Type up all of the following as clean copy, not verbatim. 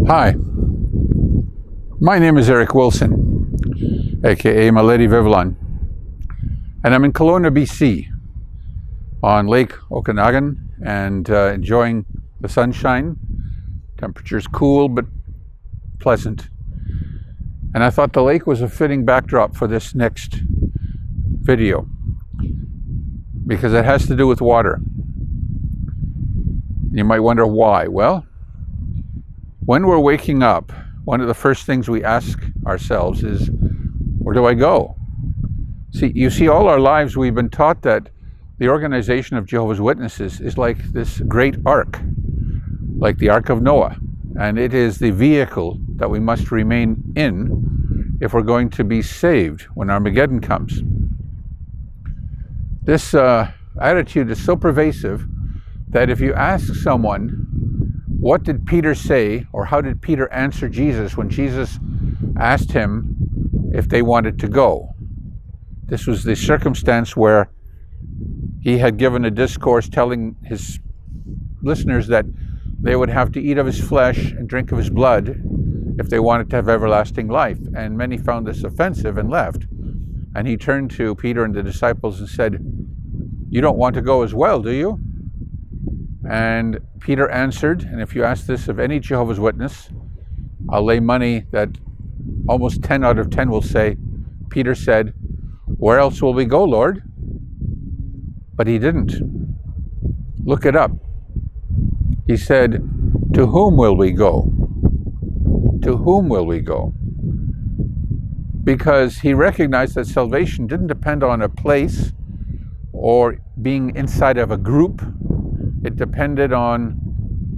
Hi, my name is Eric Wilson, aka Milady Vivlon, and I'm in Kelowna, BC, on Lake Okanagan, and enjoying the sunshine. Temperature's cool but pleasant, and I thought the lake was a fitting backdrop for this next video because it has to do with water. You might wonder why. Well, when we're waking up, one of the first things we ask ourselves is, where do I go? You see, all our lives we've been taught that the organization of Jehovah's Witnesses is like this great ark, like the Ark of Noah, and it is the vehicle that we must remain in if we're going to be saved when Armageddon comes. This attitude is so pervasive that if you ask someone, what did Peter say, or how did Peter answer Jesus when Jesus asked him if they wanted to go? This was the circumstance where he had given a discourse telling his listeners that they would have to eat of his flesh and drink of his blood if they wanted to have everlasting life. And many found this offensive and left. And he turned to Peter and the disciples and said, "You don't want to go as well, do you?" And Peter answered, and if you ask this of any Jehovah's Witness, I'll lay money that almost 10 out of 10 will say, Peter said, "Where else will we go, Lord?" But he didn't. Look it up. He said, "To whom will we go? To whom will we go?" Because he recognized that salvation didn't depend on a place or being inside of a group. It depended on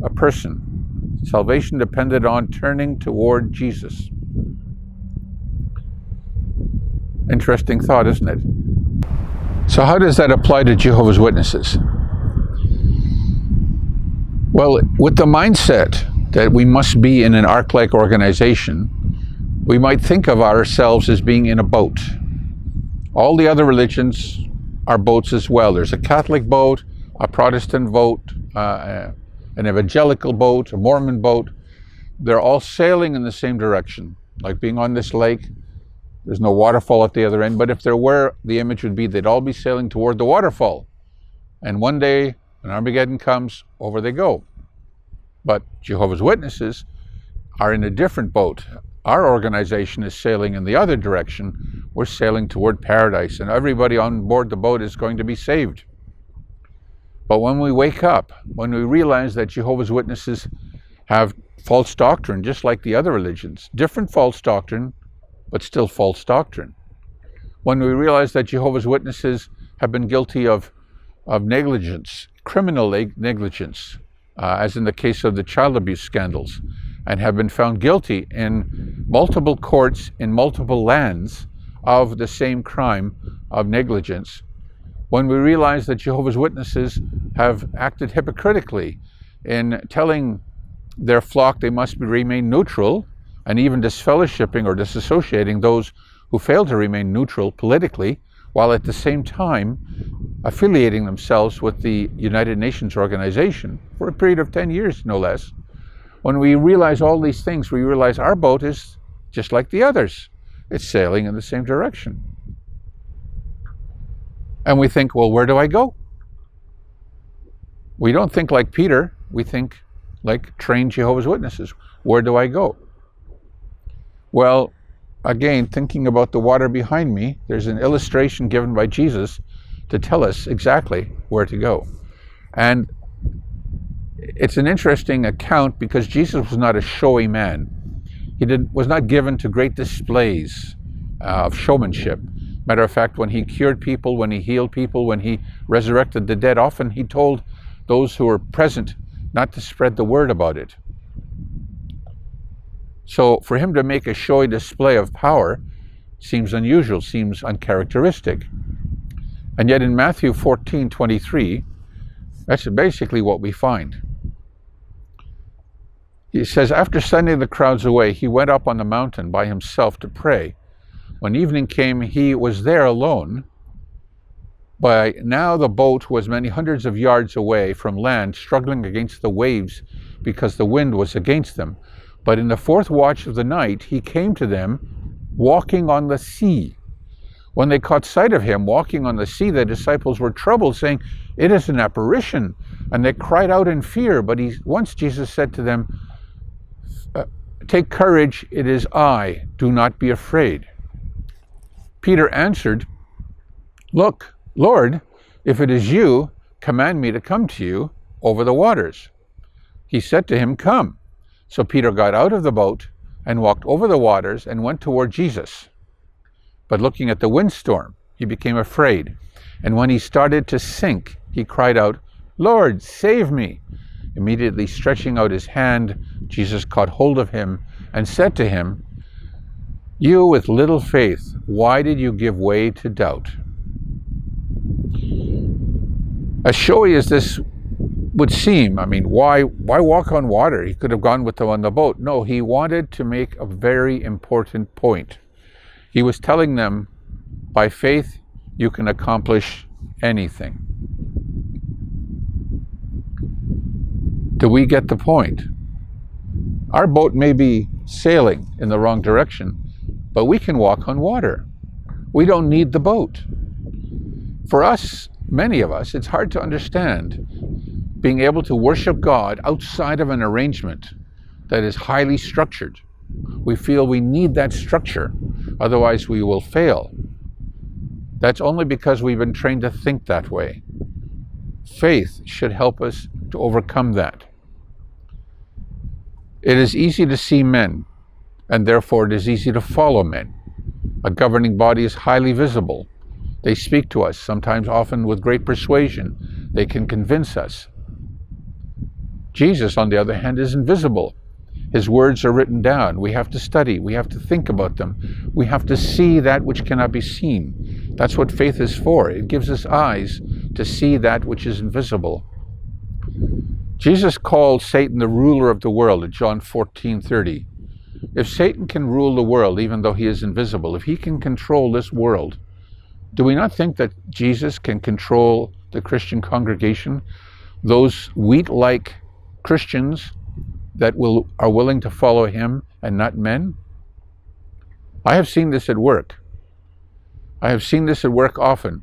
a person. Salvation depended on turning toward Jesus. Interesting thought, isn't it? So how does that apply to Jehovah's Witnesses? Well, with the mindset that we must be in an ark-like organization, we might think of ourselves as being in a boat. All the other religions are boats as well. There's a Catholic boat, a Protestant boat, an evangelical boat, a Mormon boat. They're all sailing in the same direction, like being on this lake. There's no waterfall at the other end, but if there were, the image would be they'd all be sailing toward the waterfall. And one day, when Armageddon comes, over they go. But Jehovah's Witnesses are in a different boat. Our organization is sailing in the other direction. We're sailing toward paradise, and everybody on board the boat is going to be saved. But when we wake up, when we realize that Jehovah's Witnesses have false doctrine, just like the other religions, different false doctrine, but still false doctrine. When we realize that Jehovah's Witnesses have been guilty of negligence, criminal negligence, as in the case of the child abuse scandals, and have been found guilty in multiple courts in multiple lands of the same crime of negligence. When we realize that Jehovah's Witnesses have acted hypocritically in telling their flock they must remain neutral, and even disfellowshipping or disassociating those who fail to remain neutral politically, while at the same time affiliating themselves with the United Nations organization for a period of 10 years, no less. When we realize all these things, we realize our boat is just like the others. It's sailing in the same direction. And we think, well, where do I go? We don't think like Peter. We think like trained Jehovah's Witnesses. Where do I go? Well, again, thinking about the water behind me, there's an illustration given by Jesus to tell us exactly where to go. And it's an interesting account because Jesus was not a showy man. He was not given to great displays of showmanship. Matter of fact, when he cured people, when he healed people, when he resurrected the dead, often he told those who were present not to spread the word about it. So for him to make a showy display of power seems unusual, seems uncharacteristic. And yet in Matthew 14:23, that's basically what we find. He says, after sending the crowds away, he went up on the mountain by himself to pray. When evening came, he was there alone. By now the boat was many hundreds of yards away from land, struggling against the waves because the wind was against them. But in the fourth watch of the night, he came to them walking on the sea. When they caught sight of him walking on the sea, the disciples were troubled, saying, "It is an apparition." And they cried out in fear. But once Jesus said to them, "Take courage, it is I, do not be afraid." Peter answered, "Look, Lord, if it is you, command me to come to you over the waters." He said to him, "Come." So Peter got out of the boat and walked over the waters and went toward Jesus. But looking at the windstorm, he became afraid. And when he started to sink, he cried out, "Lord, save me." Immediately stretching out his hand, Jesus caught hold of him and said to him, "You with little faith, why did you give way to doubt?" As showy as this would seem, why walk on water? He could have gone with them on the boat. No, he wanted to make a very important point. He was telling them, by faith, you can accomplish anything. Do we get the point? Our boat may be sailing in the wrong direction, but we can walk on water. We don't need the boat. For us, many of us, it's hard to understand being able to worship God outside of an arrangement that is highly structured. We feel we need that structure, otherwise we will fail. That's only because we've been trained to think that way. Faith should help us to overcome that. It is easy to see men, and therefore it is easy to follow men. A governing body is highly visible. They speak to us, sometimes often with great persuasion. They can convince us. Jesus, on the other hand, is invisible. His words are written down. We have to study. We have to think about them. We have to see that which cannot be seen. That's what faith is for. It gives us eyes to see that which is invisible. Jesus called Satan the ruler of the world in John 14:30. If Satan can rule the world, even though he is invisible, if he can control this world, do we not think that Jesus can control the Christian congregation? Those wheat-like Christians that are willing to follow him and not men? I have seen this at work. I have seen this at work often.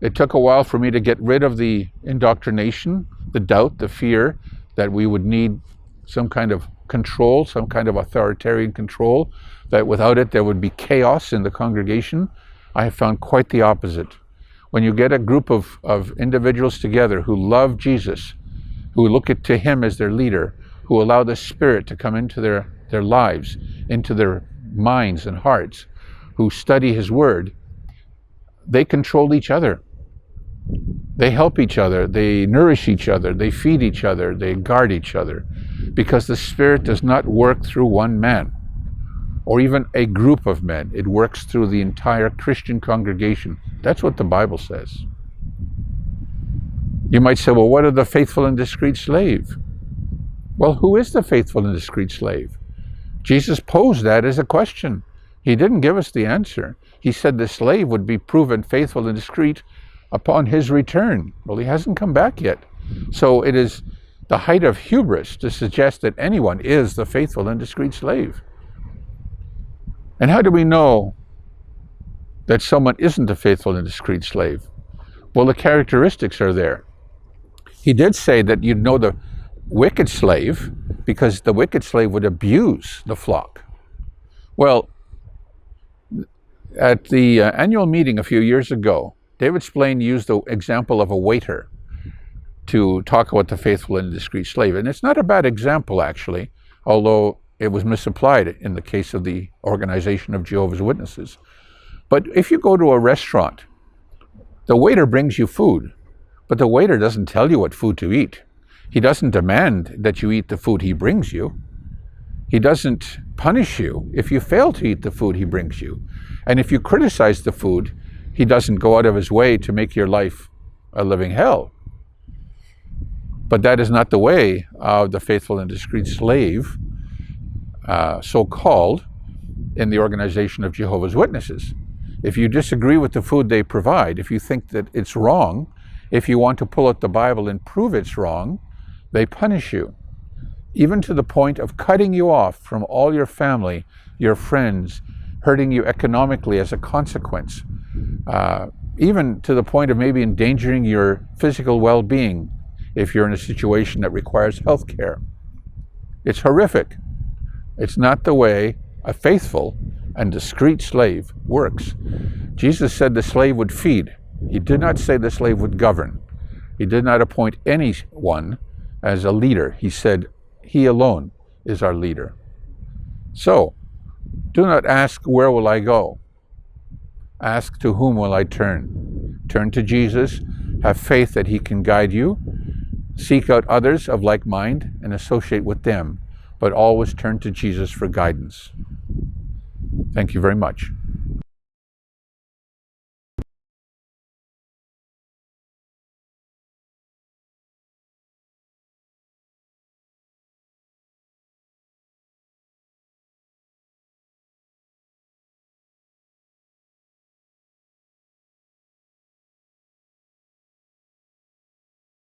It took a while for me to get rid of the indoctrination, the doubt, the fear that we would need some kind of control, some kind of authoritarian control, that without it there would be chaos in the congregation. I have found quite the opposite. When you get a group of individuals together who love Jesus, who look to him as their leader, who allow the Spirit to come into their lives, into their minds and hearts, who study his word, they control each other. They help each other, they nourish each other, they feed each other, they guard each other, because the Spirit does not work through one man or even a group of men. It works through the entire Christian congregation. That's what the Bible says. You might say, well, what of the faithful and discreet slave? Well, who is the faithful and discreet slave? Jesus posed that as a question. He didn't give us the answer. He said the slave would be proven faithful and discreet upon his return. Well, he hasn't come back yet. So it is the height of hubris to suggest that anyone is the faithful and discreet slave. And how do we know that someone isn't a faithful and discreet slave? Well, the characteristics are there. He did say that you'd know the wicked slave because the wicked slave would abuse the flock. Well, at the annual meeting a few years ago, David Splain used the example of a waiter to talk about the faithful and discreet slave. And it's not a bad example, actually, although it was misapplied in the case of the organization of Jehovah's Witnesses. But if you go to a restaurant, the waiter brings you food, but the waiter doesn't tell you what food to eat. He doesn't demand that you eat the food he brings you. He doesn't punish you if you fail to eat the food he brings you. And if you criticize the food, he doesn't go out of his way to make your life a living hell. But that is not the way of the faithful and discreet slave, so-called, in the organization of Jehovah's Witnesses. If you disagree with the food they provide, if you think that it's wrong, if you want to pull out the Bible and prove it's wrong, they punish you. even to the point of cutting you off from all your family, your friends, hurting you economically as a consequence, even to the point of maybe endangering your physical well-being if you're in a situation that requires health care. It's horrific. It's not the way a faithful and discreet slave works. Jesus said the slave would feed. He did not say the slave would govern. He did not appoint anyone as a leader. He said he alone is our leader. So, do not ask, where will I go? Ask, to whom will I turn? Turn to Jesus. Have faith that he can guide you. Seek out others of like mind and associate with them, but always turn to Jesus for guidance. Thank you very much.